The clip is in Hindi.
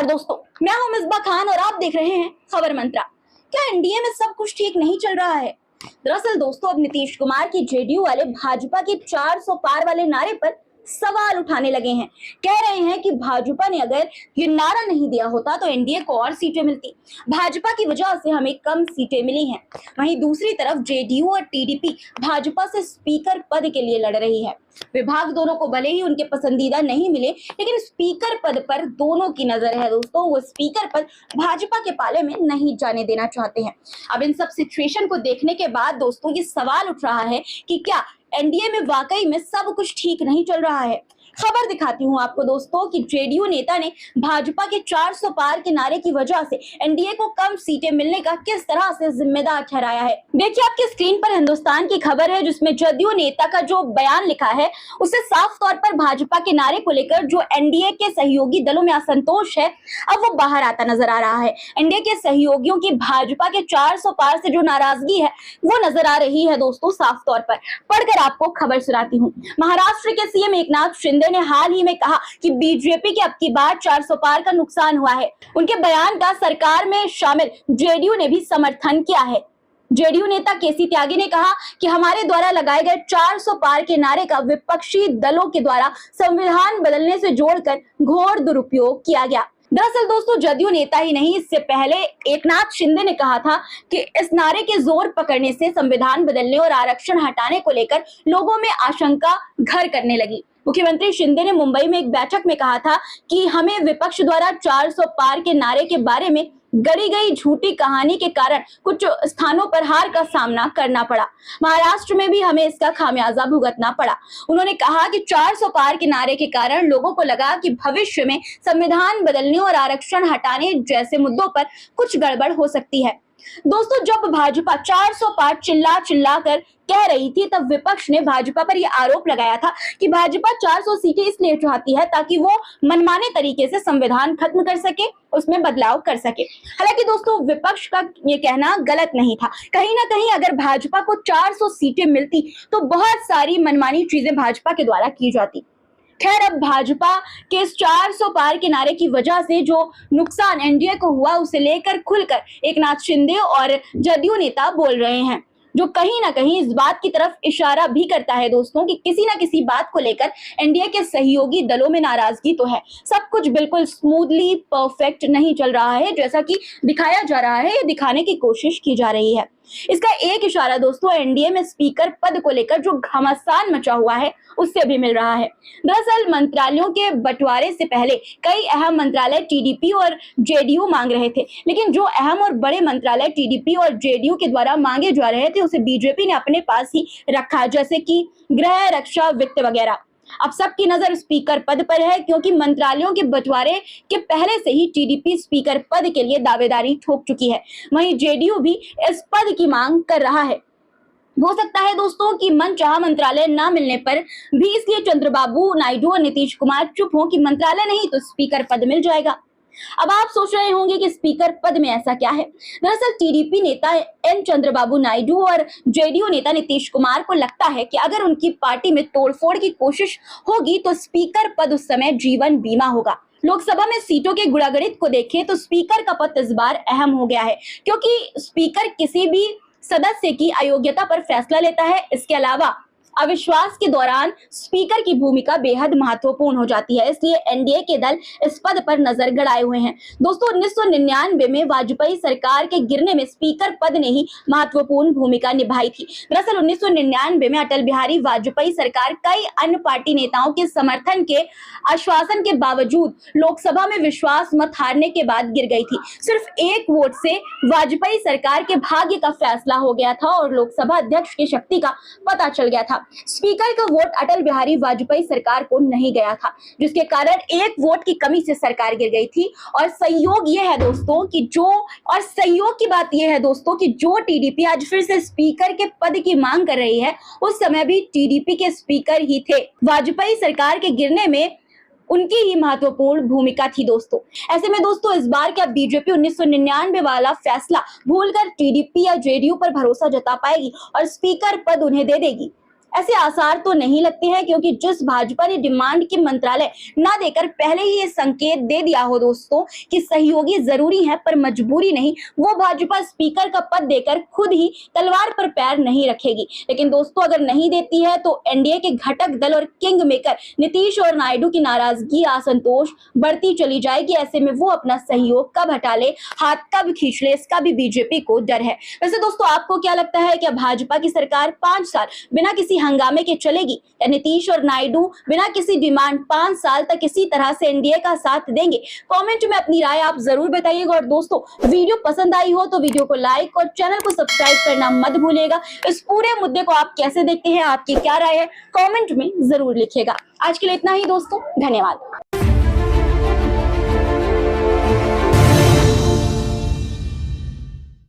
नमस्कार दोस्तों, मैं हूं मिसबा खान और आप देख रहे हैं खबर मंत्रा। क्या एनडीए में सब कुछ ठीक नहीं चल रहा है? दरअसल दोस्तों, अब नीतीश कुमार की जेडीयू वाले भाजपा के 400 पार वाले नारे पर सवाल उठाने लगे हैं। कह रहे हैं कि भाजपा ने अगर ये नारा नहीं दिया होता तो एनडीए को और सीटें मिलती। भाजपा की वजह से हमें कम सीटें मिली हैं। वहीं दूसरी तरफ जेडीयू और टीडीपी भाजपा से स्पीकर पद के लिए लड़ रही है। विभाग दोनों को भले ही उनके पसंदीदा नहीं मिले, लेकिन स्पीकर पद पर दोनों की नजर है दोस्तों। वो स्पीकर पद भाजपा के पाले में नहीं जाने देना चाहते हैं। अब इन सब सिचुएशन को देखने के बाद दोस्तों ये सवाल उठ रहा है कि क्या एनडीए में वाकई में सब कुछ ठीक नहीं चल रहा है। खबर दिखाती हूं आपको दोस्तों कि जेडीयू नेता ने भाजपा के 400 पार के नारे की वजह से एनडीए को कम सीटें मिलने का किस तरह से जिम्मेदार ठहराया है। देखिए आपकी स्क्रीन पर हिंदुस्तान की खबर है, जिसमें जदयू नेता का जो बयान लिखा है उससे साफ तौर पर भाजपा के नारे को लेकर जो एनडीए के सहयोगी दलों में असंतोष है, अब वो बाहर आता नजर आ रहा है। एनडीए के सहयोगियों की भाजपा के 400 पार से जो नाराजगी है वो नजर आ रही है दोस्तों साफ तौर पर। पढ़कर आपको खबर सुनाती हूँ। महाराष्ट्र के सीएम एकनाथ शिंदे ने हाल ही में कहा कि बीजेपी के अब की बार 400 पार का नुकसान हुआ है। उनके बयान का सरकार में शामिल जेडीयू ने भी समर्थन किया है। जेडीयू नेता केसी त्यागी ने कहा कि हमारे द्वारा लगाए गए 400 पार के नारे का विपक्षी दलों के द्वारा संविधान बदलने से जोड़कर घोर दुरुपयोग किया गया। दरअसल दोस्तों, जदयू नेता ही नहीं, इससे पहले एकनाथ शिंदे ने कहा था कि इस नारे के जोर पकड़ने से संविधान बदलने और आरक्षण हटाने को लेकर लोगों में आशंका घर करने लगी। मुख्यमंत्री शिंदे ने मुंबई में एक बैठक में कहा था कि हमें विपक्ष द्वारा 400 पार के नारे के बारे में गढ़ी गई झूठी कहानी के कारण कुछ स्थानों पर हार का सामना करना पड़ा। महाराष्ट्र में भी हमें इसका खामियाजा भुगतना पड़ा। उन्होंने कहा कि 400 पार के नारे के कारण लोगों को लगा कि भविष्य में संविधान बदलने और आरक्षण हटाने जैसे मुद्दों पर कुछ गड़बड़ हो सकती है। दोस्तों, जब भाजपा 400 पार चिल्ला चिल्ला कर कह रही थी, तब विपक्ष ने भाजपा पर यह आरोप लगाया था कि भाजपा 400 सीटें इसलिए चाहती है ताकि वो मनमाने तरीके से संविधान खत्म कर सके, उसमें बदलाव कर सके। हालांकि दोस्तों, विपक्ष का ये कहना गलत नहीं था। कहीं ना कहीं अगर भाजपा को 400 सीटें मिलती तो बहुत सारी मनमानी चीजें भाजपा के द्वारा की जाती। खैर, अब भाजपा के इस 400 पार के नारे की वजह से जो नुकसान एनडीए को हुआ, उसे लेकर खुलकर एकनाथ शिंदे और जदयू नेता बोल रहे हैं, जो कहीं ना कहीं इस बात की तरफ इशारा भी करता है दोस्तों कि किसी ना किसी बात को लेकर एनडीए के सहयोगी दलों में नाराजगी तो है। सब कुछ बिल्कुल स्मूथली परफेक्ट नहीं चल रहा है जैसा कि दिखाया जा रहा है, ये दिखाने की कोशिश की जा रही है। इसका एक इशारा दोस्तों एनडीए में स्पीकर पद को लेकर जो घमासान मचा हुआ है उससे भी मिल रहा है। दरअसल मंत्रालयों के बंटवारे से पहले कई अहम मंत्रालय टीडीपी और जेडीयू मांग रहे थे, लेकिन जो अहम और बड़े मंत्रालय टीडीपी और जेडीयू के द्वारा मांगे जा रहे थे उसे बीजेपी ने अपने पास ही रखा, जैसे कि गृह, रक्षा, वित्त वगैरह। अब सबकी नजर स्पीकर पद पर है, क्योंकि मंत्रालयों के बंटवारे के पहले से ही टीडीपी स्पीकर पद के लिए दावेदारी ठोक चुकी है। वहीं जेडीयू भी इस पद की मांग कर रहा है। हो सकता है दोस्तों कि मनचाहा मंत्रालय न मिलने पर भी इसलिए चंद्रबाबू नायडू और नीतीश कुमार चुप हो कि मंत्रालय नहीं तो स्पीकर पद मिल जाएगा। अब आप सोच रहे होंगे कि स्पीकर पद में ऐसा क्या है। दरअसल टीडीपी नेता एन चंद्रबाबू नायडू और जेडीयू नेता नीतीश कुमार को लगता है कि अगर उनकी पार्टी में तोड़फोड़ की कोशिश होगी तो स्पीकर पद उस समय जीवन बीमा होगा। लोकसभा में सीटों के गुणागणित को देखें तो स्पीकर का पद इस बार अहम हो गया है, क्योंकि स्पीकर किसी भी सदस्य की अयोग्यता पर फैसला लेता है। इसके अलावा अविश्वास के दौरान स्पीकर की भूमिका बेहद महत्वपूर्ण हो जाती है, इसलिए एनडीए के दल इस पद पर नजर गड़ाए हुए हैं। दोस्तों, 1999 में वाजपेयी सरकार के गिरने में स्पीकर पद ने ही महत्वपूर्ण भूमिका निभाई थी। दरअसल 1999 में अटल बिहारी वाजपेयी सरकार कई अन्य पार्टी नेताओं के समर्थन के आश्वासन के बावजूद लोकसभा में विश्वास मत हारने के बाद गिर गई थी। सिर्फ एक वोट से वाजपेयी सरकार के भाग्य का फैसला हो गया था और लोकसभा अध्यक्ष की शक्ति का पता चल गया था। स्पीकर का वोट अटल बिहारी वाजपेयी सरकार को नहीं गया था, जिसके कारण एक वोट की कमी से सरकार गिर गई थी। और संयोग ये है दोस्तों कि संयोग की बात यह है दोस्तों कि जो टीडीपी आज फिर से स्पीकर के पद की मांग कर रही है, उस समय भी टीडीपी के स्पीकर ही थे। वाजपेयी सरकार के गिरने में उनकी ही महत्वपूर्ण भूमिका थी दोस्तों। ऐसे में दोस्तों, इस बार क्या बीजेपी 1999 वाला फैसला भूलकर टीडीपी या जेडीयू पर भरोसा जता पाएगी और स्पीकर पद उन्हें दे देगी? ऐसे आसार तो नहीं लगते हैं, क्योंकि जिस भाजपा ने डिमांड की मंत्रालय ना देकर पहले ही ये संकेत दे दिया हो दोस्तों कि सहयोगी जरूरी है पर मजबूरी नहीं, वो भाजपा स्पीकर का पद देकर खुद ही तलवार पर पैर नहीं रखेगी। लेकिन दोस्तों अगर नहीं देती है तो एनडीए के घटक दल और किंग मेकर नीतीश और नायडू की नाराजगी, असंतोष बढ़ती चली जाएगी। ऐसे में वो अपना सहयोग कब हटा ले, हाथ कब खींच ले, इसका भी बीजेपी को डर है। वैसे दोस्तों आपको क्या लगता है, क्या भाजपा की सरकार 5 साल बिना किसी हंगामे के चलेगी, या नीतीश और नायडू बिना किसी डिमांड 5 साल तक इसी तरह से एनडीए का साथ देंगे? कमेंट में अपनी राय आप जरूर बताइएगा। और दोस्तों वीडियो पसंद आई हो तो वीडियो को लाइक और चैनल को सब्सक्राइब करना मत भूलिएगा। इस पूरे मुद्दे को आप कैसे देखते हैं, आपकी क्या राय है, कमेंट में जरूर लिखिएगा। आज के लिए इतना ही दोस्तों, धन्यवाद।